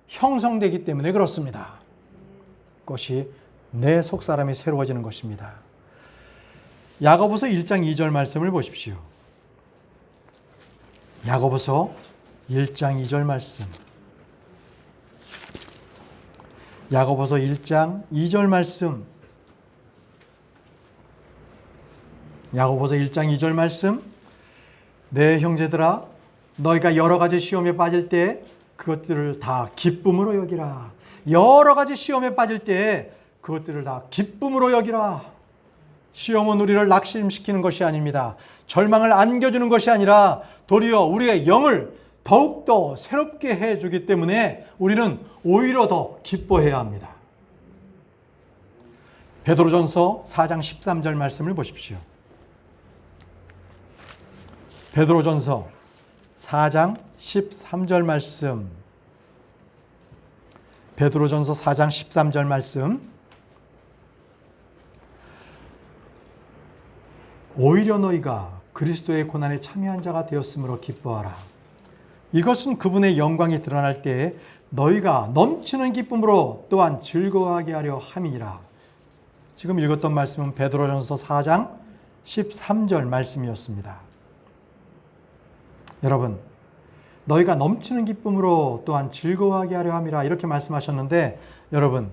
형성되기 때문에 그렇습니다. 그것이 내 속사람이 새로워지는 것입니다. 야고보서 1장 2절 말씀을 보십시오. 야고보서 1장 2절 말씀. 야고보서 1장 2절 말씀. 야고보서 1장 2절 말씀. 내 형제들아, 너희가 여러 가지 시험에 빠질 때 그것들을 다 기쁨으로 여기라. 여러 가지 시험에 빠질 때 그것들을 다 기쁨으로 여기라. 시험은 우리를 낙심시키는 것이 아닙니다. 절망을 안겨주는 것이 아니라 도리어 우리의 영을 더욱더 새롭게 해주기 때문에 우리는 오히려 더 기뻐해야 합니다. 베드로전서 4장 13절 말씀을 보십시오. 베드로전서 4장 13절 말씀. 베드로전서 4장 13절 말씀. 오히려 너희가 그리스도의 고난에 참여한 자가 되었으므로 기뻐하라. 이것은 그분의 영광이 드러날 때에 너희가 넘치는 기쁨으로 또한 즐거워하게 하려 함이니라. 지금 읽었던 말씀은 베드로전서 4장 13절 말씀이었습니다. 여러분, 너희가 넘치는 기쁨으로 또한 즐거워하게 하려 함이라 이렇게 말씀하셨는데, 여러분,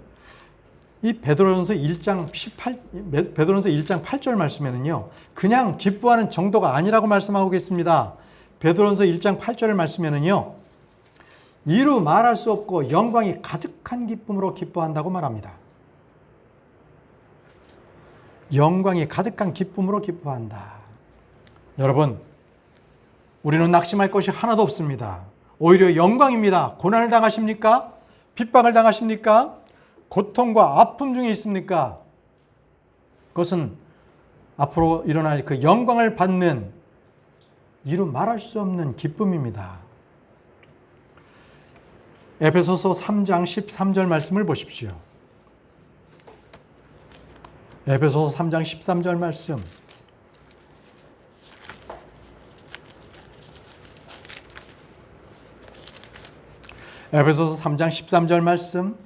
이 베드로전서 1장 8절 말씀에는요, 그냥 기뻐하는 정도가 아니라고 말씀하고 계십니다. 베드로전서 1장 8절 말씀에는요, 이루 말할 수 없고 영광이 가득한 기쁨으로 기뻐한다고 말합니다. 영광이 가득한 기쁨으로 기뻐한다. 여러분, 우리는 낙심할 것이 하나도 없습니다. 오히려 영광입니다. 고난을 당하십니까? 핍박을 당하십니까? 고통과 아픔 중에 있습니까? 그것은 앞으로 일어날 그 영광을 받는 이루 말할 수 없는 기쁨입니다. 에베소서 3장 13절 말씀을 보십시오. 에베소서 3장 13절 말씀. 에베소서 3장 13절 말씀.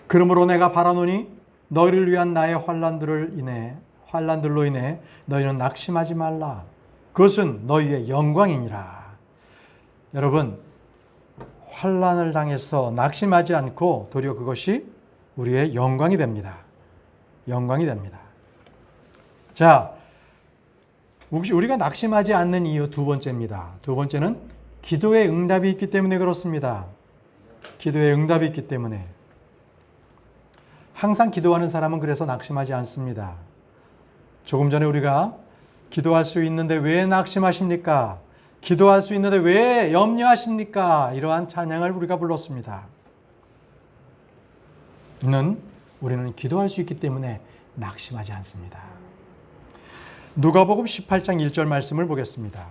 그러므로 내가 바라노니 너희를 위한 나의 환난들로 인해 너희는 낙심하지 말라. 그것은 너희의 영광이니라. 여러분, 환난을 당해서 낙심하지 않고 도리어 그것이 우리의 영광이 됩니다. 영광이 됩니다. 자, 우리가 낙심하지 않는 이유 두 번째입니다. 두 번째는 기도의 응답이 있기 때문에 그렇습니다. 기도의 응답이 있기 때문에. 항상 기도하는 사람은 그래서 낙심하지 않습니다. 조금 전에 우리가 기도할 수 있는데 왜 낙심하십니까? 기도할 수 있는데 왜 염려하십니까? 이러한 찬양을 우리가 불렀습니다. 우리는 기도할 수 있기 때문에 낙심하지 않습니다. 누가복음 18장 1절 말씀을 보겠습니다.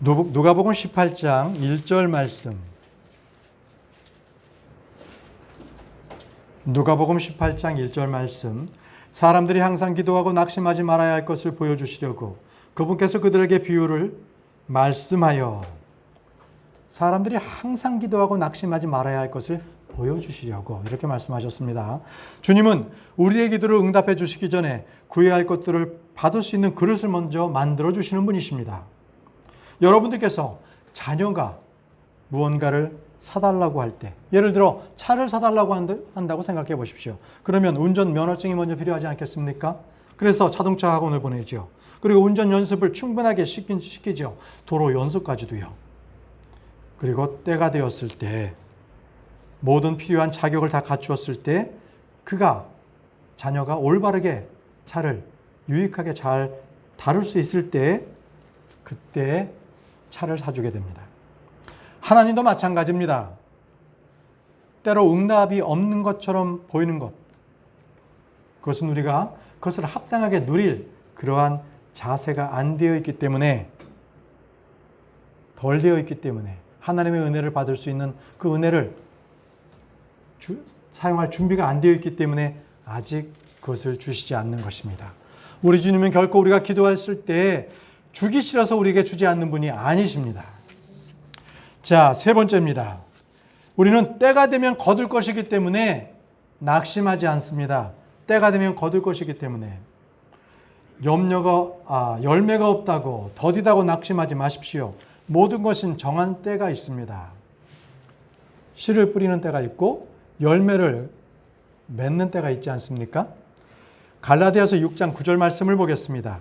누가복음 18장 1절 말씀. 누가복음 18장 1절 말씀. 사람들이 항상 기도하고 낙심하지 말아야 할 것을 보여주시려고 그분께서 그들에게 비유를 말씀하여, 사람들이 항상 기도하고 낙심하지 말아야 할 것을 보여주시려고 이렇게 말씀하셨습니다. 주님은 우리의 기도를 응답해 주시기 전에 구해야 할 것들을 받을 수 있는 그릇을 먼저 만들어 주시는 분이십니다. 여러분들께서 자녀가 무언가를 사달라고 할 때, 예를 들어 차를 사달라고 한다고 생각해 보십시오. 그러면 운전 면허증이 먼저 필요하지 않겠습니까? 그래서 자동차 학원을 보내죠. 그리고 운전 연습을 충분하게 시키죠. 도로 연수까지도요. 그리고 때가 되었을 때, 모든 필요한 자격을 다 갖추었을 때, 자녀가 올바르게 차를 유익하게 잘 다룰 수 있을 때, 그때 차를 사주게 됩니다. 하나님도 마찬가지입니다. 때로 응답이 없는 것처럼 보이는 것, 그것은 우리가 그것을 합당하게 누릴 그러한 자세가 안 되어 있기 때문에, 덜 되어 있기 때문에 하나님의 은혜를 받을 수 있는 그 은혜를 사용할 준비가 안 되어 있기 때문에 아직 그것을 주시지 않는 것입니다. 우리 주님은 결코 우리가 기도했을 때 주기 싫어서 우리에게 주지 않는 분이 아니십니다. 자, 세 번째입니다. 우리는 때가 되면 거둘 것이기 때문에 낙심하지 않습니다. 때가 되면 거둘 것이기 때문에. 열매가 없다고 더디다고 낙심하지 마십시오. 모든 것은 정한 때가 있습니다. 씨를 뿌리는 때가 있고 열매를 맺는 때가 있지 않습니까? 갈라디아서 6장 9절 말씀을 보겠습니다.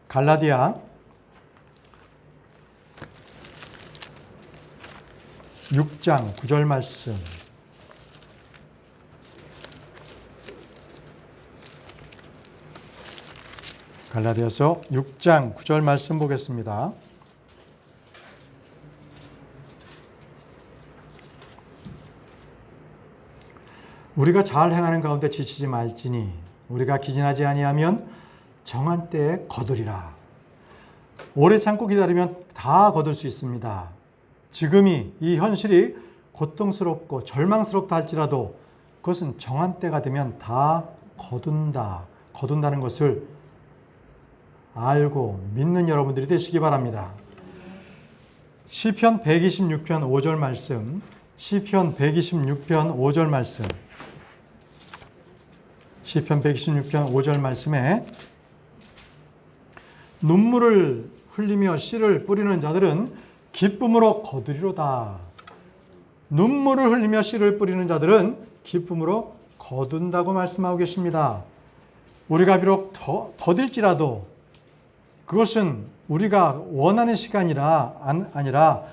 갈라디아 6장 9절 말씀. 갈라디아서 6장 9절 말씀 보겠습니다. 우리가 잘 행하는 가운데 지치지 말지니 우리가 기진하지 아니하면 정한 때에 거두리라. 오래 참고 기다리면 다 거둘 수 있습니다. 지금이 이 현실이 고통스럽고 절망스럽다 할지라도 그것은 정한 때가 되면 다 거둔다는 것을 알고 믿는 여러분들이 되시기 바랍니다. 시편 126편 5절 말씀, 시편 126편 5절 말씀, 시편 126편 5절 말씀에 눈물을 흘리며 씨를 뿌리는 자들은 기쁨으로 거두리로다. 눈물을 흘리며 씨를 뿌리는 자들은 기쁨으로 거둔다고 말씀하고 계십니다. 우리가 비록 더딜지라도 그것은 우리가 원하는 시간이라 아니라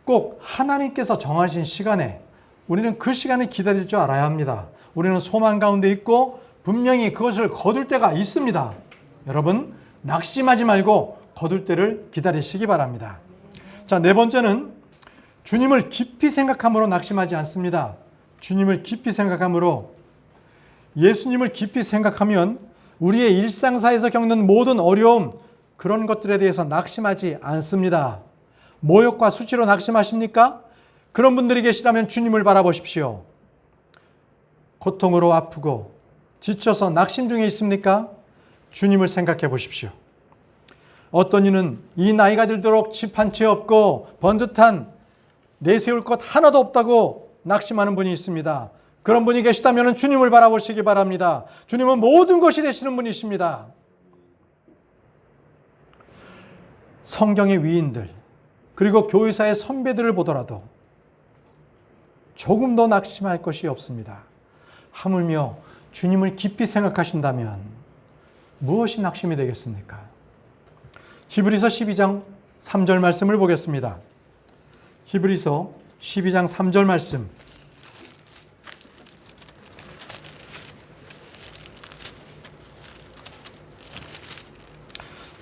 꼭 하나님께서 정하신 시간에 우리는 그 시간을 기다릴 줄 알아야 합니다. 우리는 소망 가운데 있고 분명히 그것을 거둘 때가 있습니다. 여러분 낙심하지 말고 거둘 때를 기다리시기 바랍니다. 자, 네 번째는 주님을 깊이 생각함으로 낙심하지 않습니다. 주님을 깊이 생각함으로, 예수님을 깊이 생각하면 우리의 일상사에서 겪는 모든 어려움, 그런 것들에 대해서 낙심하지 않습니다. 모욕과 수치로 낙심하십니까? 그런 분들이 계시다면 주님을 바라보십시오. 고통으로 아프고 지쳐서 낙심 중에 있습니까? 주님을 생각해 보십시오. 어떤 이는 이 나이가 들도록 집 한 채 없고 번듯한 내세울 것 하나도 없다고 낙심하는 분이 있습니다. 그런 분이 계시다면 주님을 바라보시기 바랍니다. 주님은 모든 것이 되시는 분이십니다. 성경의 위인들 그리고 교회사의 선배들을 보더라도 조금 더 낙심할 것이 없습니다. 하물며 주님을 깊이 생각하신다면 무엇이 낙심이 되겠습니까? 히브리서 12장 3절 말씀을 보겠습니다. 히브리서 12장 3절 말씀.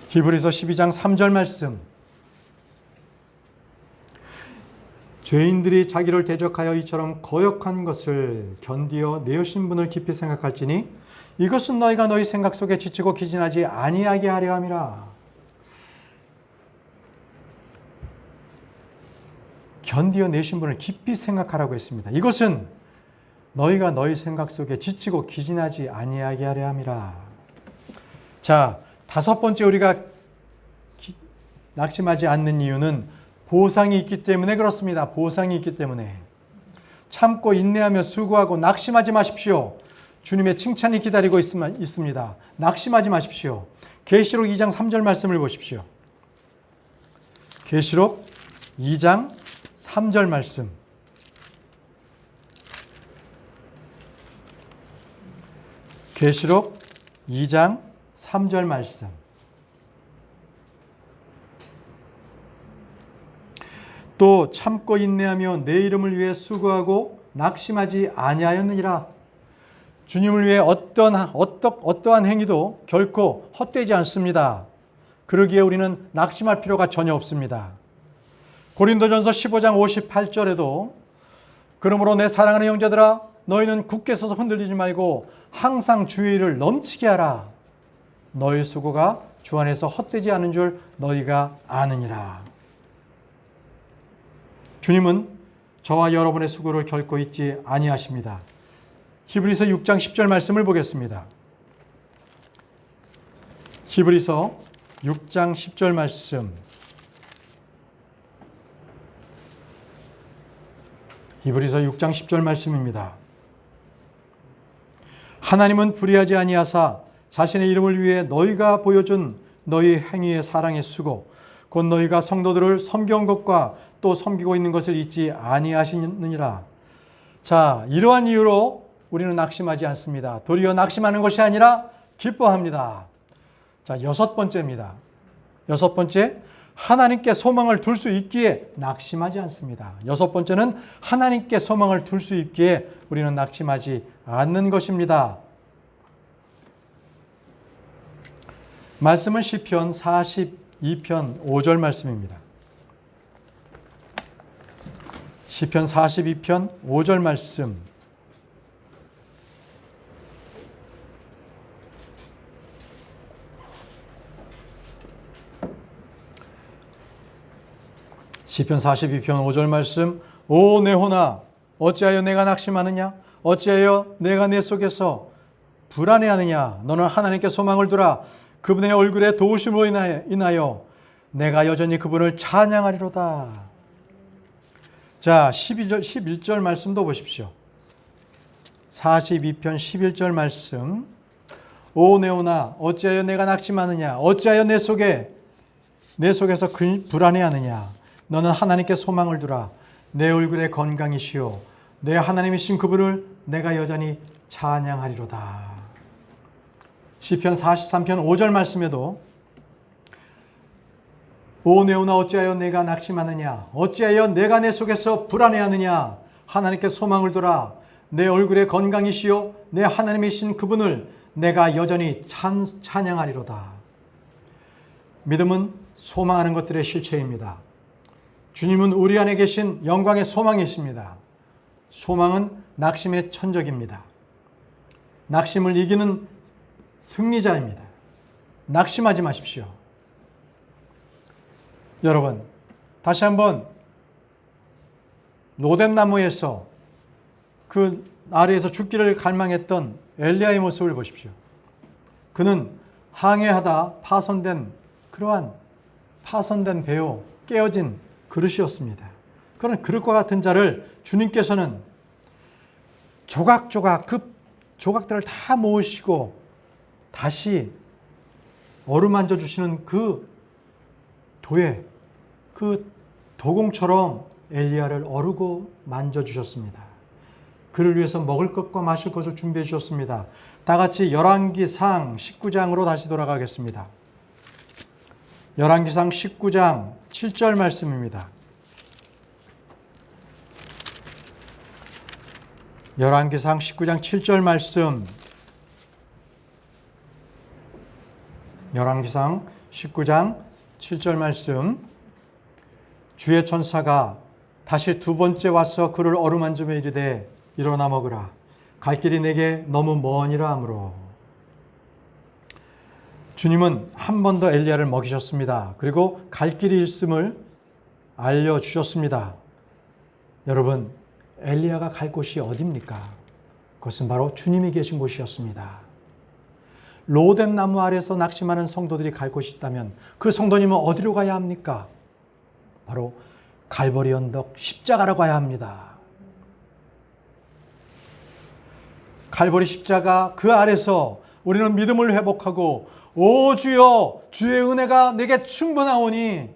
히브리서 12장 3절 말씀. 죄인들이 자기를 대적하여 이처럼 거역한 것을 견디어 내어신 분을 깊이 생각할지니 이것은 너희가 너희 생각 속에 지치고 기진하지 아니하게 하려 함이라. 견디어 내신 분을 깊이 생각하라고 했습니다. 이것은 너희가 너희 생각 속에 지치고 기진하지 아니하게 하려 함이라. 자, 다섯 번째 우리가 낙심하지 않는 이유는 보상이 있기 때문에 그렇습니다. 보상이 있기 때문에. 참고 인내하며 수고하고 낙심하지 마십시오. 주님의 칭찬이 기다리고 있습니다. 낙심하지 마십시오. 계시록 2장 3절 말씀을 보십시오. 계시록 2장 3절 말씀. 계시록 2장 3절 말씀. 또 참고 인내하며 내 이름을 위해 수고하고 낙심하지 아니하였느니라. 주님을 위해 어떠한 행위도 결코 헛되지 않습니다. 그러기에 우리는 낙심할 필요가 전혀 없습니다. 고린도전서 15장 58절에도 그러므로 내 사랑하는 형제들아 너희는 굳게 서서 흔들리지 말고 항상 주의 일을 넘치게 하라. 너희 수고가 주 안에서 헛되지 않은 줄 너희가 아느니라. 주님은 저와 여러분의 수고를 결코 잊지 아니하십니다. 히브리서 6장 10절 말씀을 보겠습니다. 히브리서 6장 10절 말씀. 히브리서 6장 10절 말씀입니다. 하나님은 불의하지 아니하사 자신의 이름을 위해 너희가 보여준 너희 행위의 사랑의 수고 곧 너희가 성도들을 섬겨온 것과 또 섬기고 있는 것을 잊지 아니하시느니라. 자, 이러한 이유로 우리는 낙심하지 않습니다. 도리어 낙심하는 것이 아니라 기뻐합니다. 자, 여섯 번째입니다. 여섯 번째, 하나님께 소망을 둘 수 있기에 낙심하지 않습니다. 여섯 번째는 하나님께 소망을 둘 수 있기에 우리는 낙심하지 않는 것입니다. 말씀은 시편 42편 5절 말씀입니다. 시편 42편 5절 말씀. 시편 42편 5절 말씀. 오 내 혼아 어찌하여 내가 낙심하느냐? 어찌하여 내가 내 속에서 불안해하느냐? 너는 하나님께 소망을 두라. 그분의 얼굴에 도우심으로 인하여 내가 여전히 그분을 찬양하리로다. 자, 11절 말씀도 보십시오. 42편 11절 말씀. 오 내 혼아 어찌하여 내가 낙심하느냐? 어찌하여 내 속에서 불안해하느냐? 너는 하나님께 소망을 두라. 내 얼굴에 건강이시오. 내 하나님이신 그분을 내가 여전히 찬양하리로다. 시편 43편 5절 말씀에도 오 내 혼아 어찌하여 내가 낙심하느냐? 어찌하여 내가 내 속에서 불안해하느냐? 하나님께 소망을 두라. 내 얼굴에 건강이시오. 내 하나님이신 그분을 내가 여전히 찬양하리로다. 믿음은 소망하는 것들의 실체입니다. 주님은 우리 안에 계신 영광의 소망이십니다. 소망은 낙심의 천적입니다. 낙심을 이기는 승리자입니다. 낙심하지 마십시오. 여러분, 다시 한번 로뎀나무에서 그 아래에서 죽기를 갈망했던 엘리야의 모습을 보십시오. 그는 항해하다 그러한 파손된 배요, 깨어진 그릇이었습니다. 그런 그릇과 같은 자를 주님께서는 조각조각 그 조각들을 다 모으시고 다시 어루만져 주시는 그 도에, 그 도공처럼 엘리야를 어루고 만져 주셨습니다. 그를 위해서 먹을 것과 마실 것을 준비해 주셨습니다. 다 같이 열왕기상 19장으로 다시 돌아가겠습니다. 열왕기상 19장 7절 말씀입니다. 열왕기상 19장 7절 말씀. 열왕기상 19장 7절 말씀. 주의 천사가 다시 두 번째 와서 그를 어루만지며 이르되 일어나 먹으라. 갈 길이 내게 너무 머니라 하므로. 주님은 한 번 더 엘리야를 먹이셨습니다. 그리고 갈 길이 있음을 알려주셨습니다. 여러분, 엘리야가 갈 곳이 어디입니까? 그것은 바로 주님이 계신 곳이었습니다. 로뎀나무 아래서 낙심하는 성도들이 갈 곳이 있다면 그 성도님은 어디로 가야 합니까? 바로 갈보리 언덕 십자가로 가야 합니다. 갈보리 십자가 그 아래서 우리는 믿음을 회복하고 오 주여 주의 은혜가 내게 충분하오니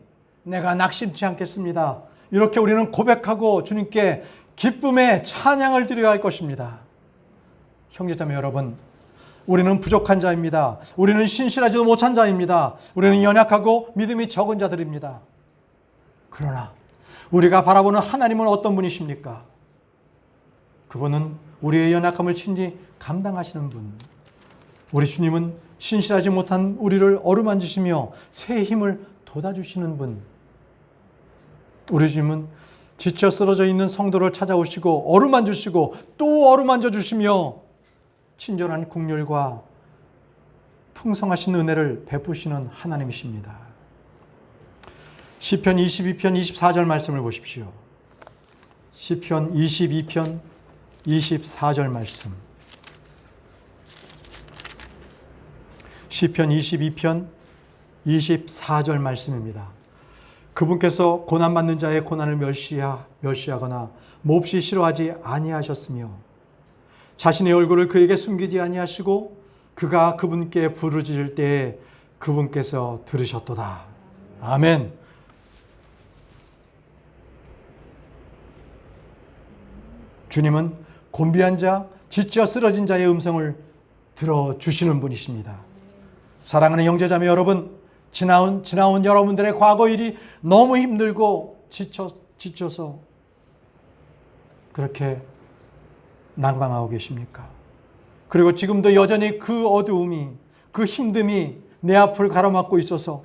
내가 낙심치 않겠습니다. 이렇게 우리는 고백하고 주님께 기쁨의 찬양을 드려야 할 것입니다. 형제자매 여러분, 우리는 부족한 자입니다. 우리는 신실하지도 못한 자입니다. 우리는 연약하고 믿음이 적은 자들입니다. 그러나 우리가 바라보는 하나님은 어떤 분이십니까? 그분은 우리의 연약함을 친히 감당하시는 분. 우리 주님은 신실하지 못한 우리를 어루만지시며 새 힘을 돋아주시는 분. 우리 주님은 지쳐 쓰러져 있는 성도를 찾아오시고 어루만지시고 또 어루만져 주시며 친절한 긍휼과 풍성하신 은혜를 베푸시는 하나님이십니다. 시편 22편 24절 말씀을 보십시오. 시편 22편 24절 말씀. 시편 22편 24절 말씀입니다. 그분께서 고난받는 자의 고난을 멸시하거나 몹시 싫어하지 아니하셨으며 자신의 얼굴을 그에게 숨기지 아니하시고 그가 그분께 부르짖을 때에 그분께서 들으셨도다. 아멘. 주님은 곤비한 자, 지쳐 쓰러진 자의 음성을 들어주시는 분이십니다. 사랑하는 형제자매 여러분, 지나온 여러분들의 과거 일이 너무 힘들고 지쳐서 그렇게 난방하고 계십니까? 그리고 지금도 여전히 그 어두움이, 그 힘듦이 내 앞을 가로막고 있어서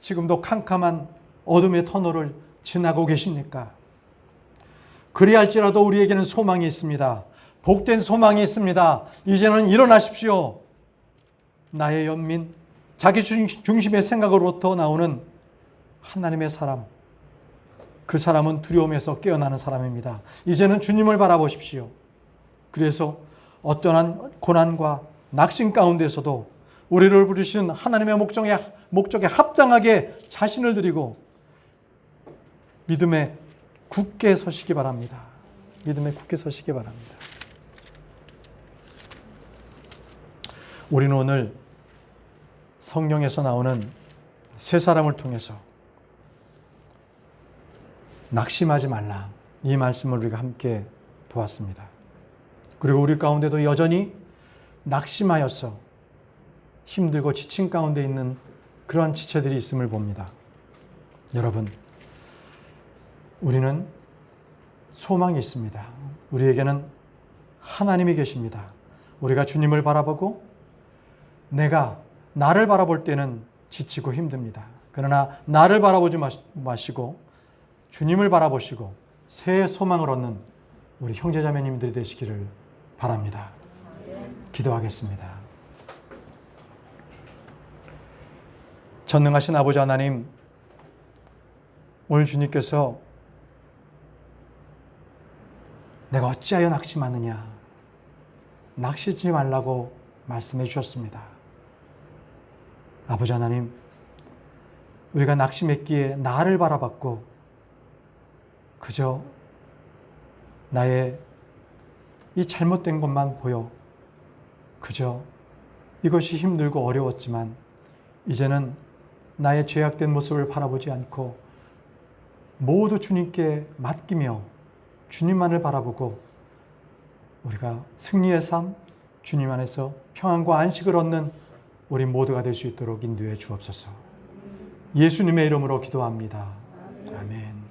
지금도 캄캄한 어둠의 터널을 지나고 계십니까? 그리할지라도 우리에게는 소망이 있습니다. 복된 소망이 있습니다. 이제는 일어나십시오. 나의 연민, 자기 중심의 생각으로부터 나오는 하나님의 사람, 그 사람은 두려움에서 깨어나는 사람입니다. 이제는 주님을 바라보십시오. 그래서 어떠한 고난과 낙심 가운데서도 우리를 부르신 하나님의 목적에 합당하게 자신을 드리고 믿음에 굳게 서시기 바랍니다. 믿음에 굳게 서시기 바랍니다. 우리는 오늘 성경에서 나오는 세 사람을 통해서 낙심하지 말라, 이 말씀을 우리가 함께 보았습니다. 그리고 우리 가운데도 여전히 낙심하여서 힘들고 지친 가운데 있는 그러한 지체들이 있음을 봅니다. 여러분, 우리는 소망이 있습니다. 우리에게는 하나님이 계십니다. 우리가 주님을 바라보고 내가 나를 바라볼 때는 지치고 힘듭니다. 그러나 나를 바라보지 마시고 주님을 바라보시고 새 소망을 얻는 우리 형제자매님들이 되시기를 바랍니다. 기도하겠습니다. 전능하신 아버지 하나님, 오늘 주님께서 내가 어찌하여 낙심하느냐, 낙심하지 말라고 말씀해 주셨습니다. 아버지 하나님, 우리가 낙심했기에 나를 바라봤고 그저 나의 이 잘못된 것만 보여 그저 이것이 힘들고 어려웠지만 이제는 나의 죄악된 모습을 바라보지 않고 모두 주님께 맡기며 주님만을 바라보고 우리가 승리의 삶, 주님 안에서 평안과 안식을 얻는 우리 모두가 될 수 있도록 인도해 주옵소서. 예수님의 이름으로 기도합니다. 아멘.